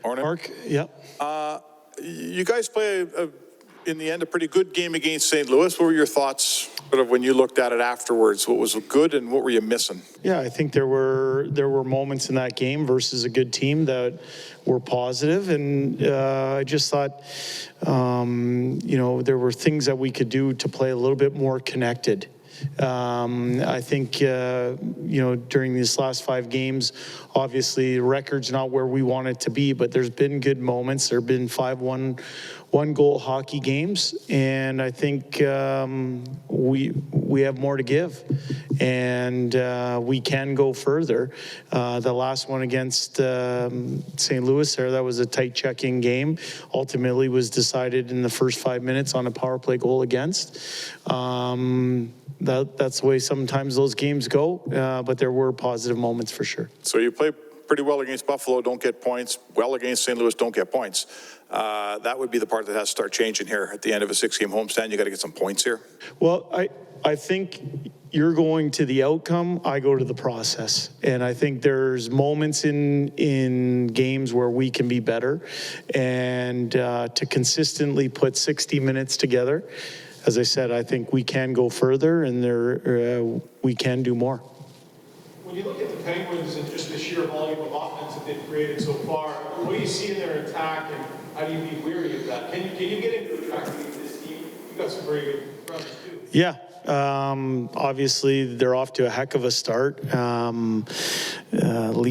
Morning. Mark, yeah. You guys play, in the end, a pretty good game against St. Louis. What were your thoughts sort of when you looked at it afterwards? What was good and what were you missing? Yeah, I think there were moments in that game versus a good team that were positive, and I just thought, there were things that we could do to play a little bit more connected. I think, during these last 5 games, obviously the record's not where we want it to be, but there's been good moments. There have been 5 one-goal hockey games, and I think we have more to give, and we can go further. The last one against St. Louis there, that was a tight check-in game. Ultimately was decided in the first 5 minutes on a power play goal against. That's the way sometimes those games go, but there were positive moments for sure. So you play pretty well against Buffalo, don't get points. Well against St. Louis, don't get points. That would be the part that has to start changing here at the end of a 6-game homestand. You got to get some points here. Well, I think you're going to the outcome, I go to the process. And I think there's moments in games where we can be better. And to consistently put 60 minutes together, as I said, I think we can go further, and we can do more. When you look at the Penguins and just the sheer volume of offense that they've created so far, what do you see in their attack, and how do you be weary of that? Can you get into a track with this team? You've got some very good runners too. Yeah. Obviously, they're off to a heck of a start. Lead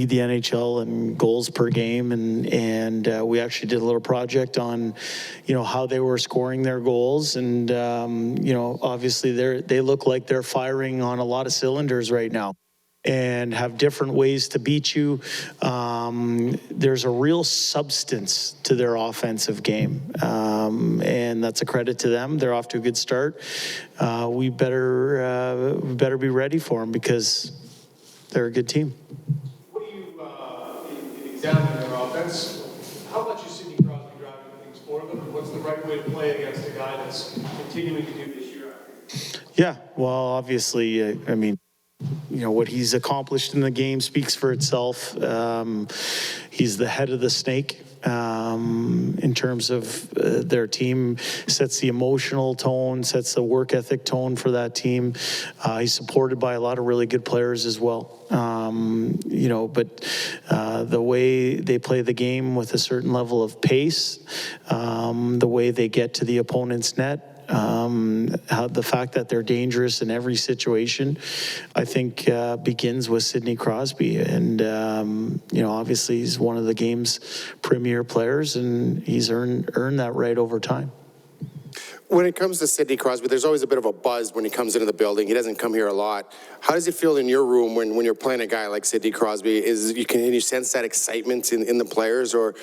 the NHL in goals per game, and we actually did a little project on, how they were scoring their goals, and obviously they look like they're firing on a lot of cylinders right now, and have different ways to beat you. There's a real substance to their offensive game, and that's a credit to them. They're off to a good start. We better be ready for them because they're a good team. What do you, in examining their offense, how much is Sidney Crosby driving things for them, and what's the right way to play against a guy that's continuing to do this year after year? Yeah, well, obviously, what he's accomplished in the game speaks for itself. He's the head of the snake in terms of their team, sets the emotional tone, sets the work ethic tone for that team. He's supported by a lot of really good players as well. But the way they play the game with a certain level of pace, the way they get to the opponent's net, the fact that they're dangerous in every situation, I think begins with Sidney Crosby. And, obviously he's one of the game's premier players, and he's earned that right over time. When it comes to Sidney Crosby, there's always a bit of a buzz when he comes into the building. He doesn't come here a lot. How does it feel in your room when you're playing a guy like Sidney Crosby? Can you sense that excitement in the players, or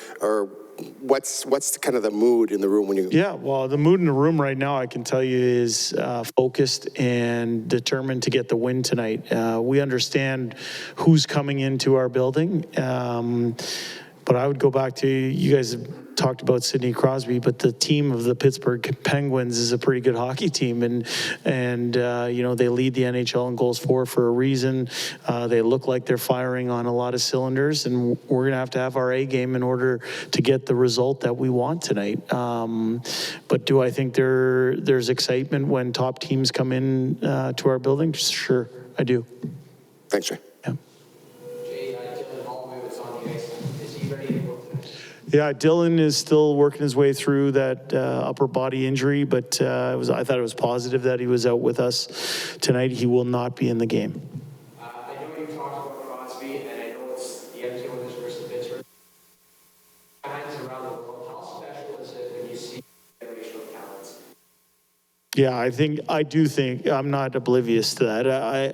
what's kind of the mood in the room when you? Yeah, well, the mood in the room right now, I can tell you, is focused and determined to get the win tonight. We understand who's coming into our building, but I would go back to, you guys have talked about Sidney Crosby, but the team of the Pittsburgh Penguins is a pretty good hockey team, and they lead the NHL in goals for a reason. They look like they're firing on a lot of cylinders, and we're gonna have to have our A game in order to get the result that we want tonight. But do I think there's excitement when top teams come in to our building? Sure, I do. Thanks, Jay. Yeah, Dylan is still working his way through that upper body injury, but I thought it was positive that he was out with us tonight. He will not be in the game. I know you talked about Crosby, and I know it's the Edmonton Oilers versus Pittsburgh. Around the world, how special is it when you see generational talents? Yeah, I do think, I'm not oblivious to that.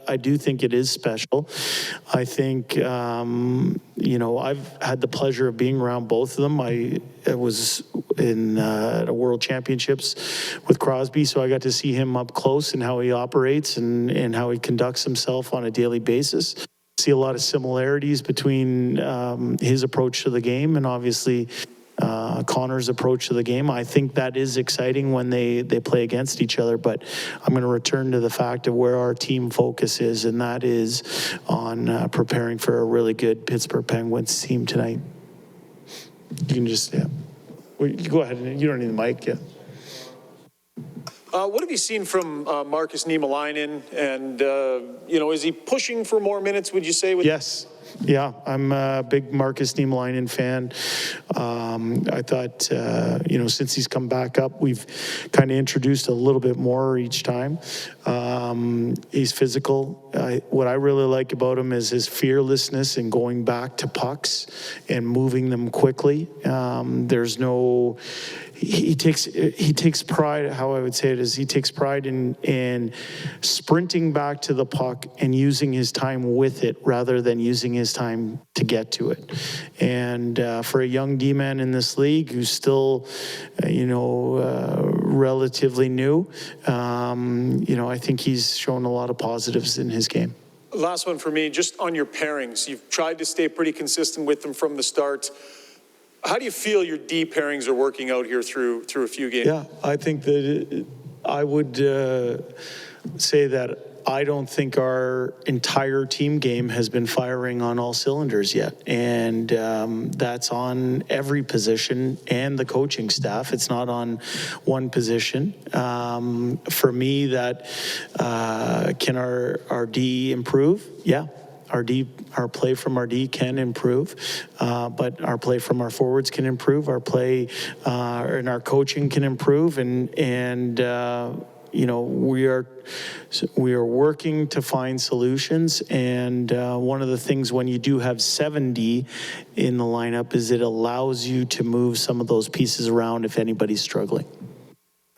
I do think it is special. I think, I've had the pleasure of being around both of them. I was in the World Championships with Crosby, so I got to see him up close and how he operates and how he conducts himself on a daily basis. See a lot of similarities between his approach to the game and obviously Connor's approach to the game. I think that is exciting when they play against each other, but I'm going to return to the fact of where our team focus is, and that is on preparing for a really good Pittsburgh Penguins team tonight. You can just, yeah. Well, you go ahead, and you don't need the mic, yeah. What have you seen from Marcus Niemelainen? And, is he pushing for more minutes, would you say? Yes. Yeah, I'm a big Marcus Niemelainen fan. I thought, since he's come back up, we've kind of introduced a little bit more each time. He's physical. What I really like about him is his fearlessness in going back to pucks and moving them quickly. He takes pride, how I would say it is, he takes pride in sprinting back to the puck and using his time with it rather than using his time to get to it. And for a young D-man in this league who's still, relatively new, I think he's shown a lot of positives in his game. Last one for me, just on your pairings. You've tried to stay pretty consistent with them from the start. How do you feel your D pairings are working out here through a few games? Yeah, I think that I would say that I don't think our entire team game has been firing on all cylinders yet. And that's on every position and the coaching staff. It's not on one position. For me, that can our D improve? Yeah. Our play from our D can improve, but our play from our forwards can improve. Our play and our coaching can improve, and we are working to find solutions. And one of the things when you do have 7D in the lineup is it allows you to move some of those pieces around if anybody's struggling.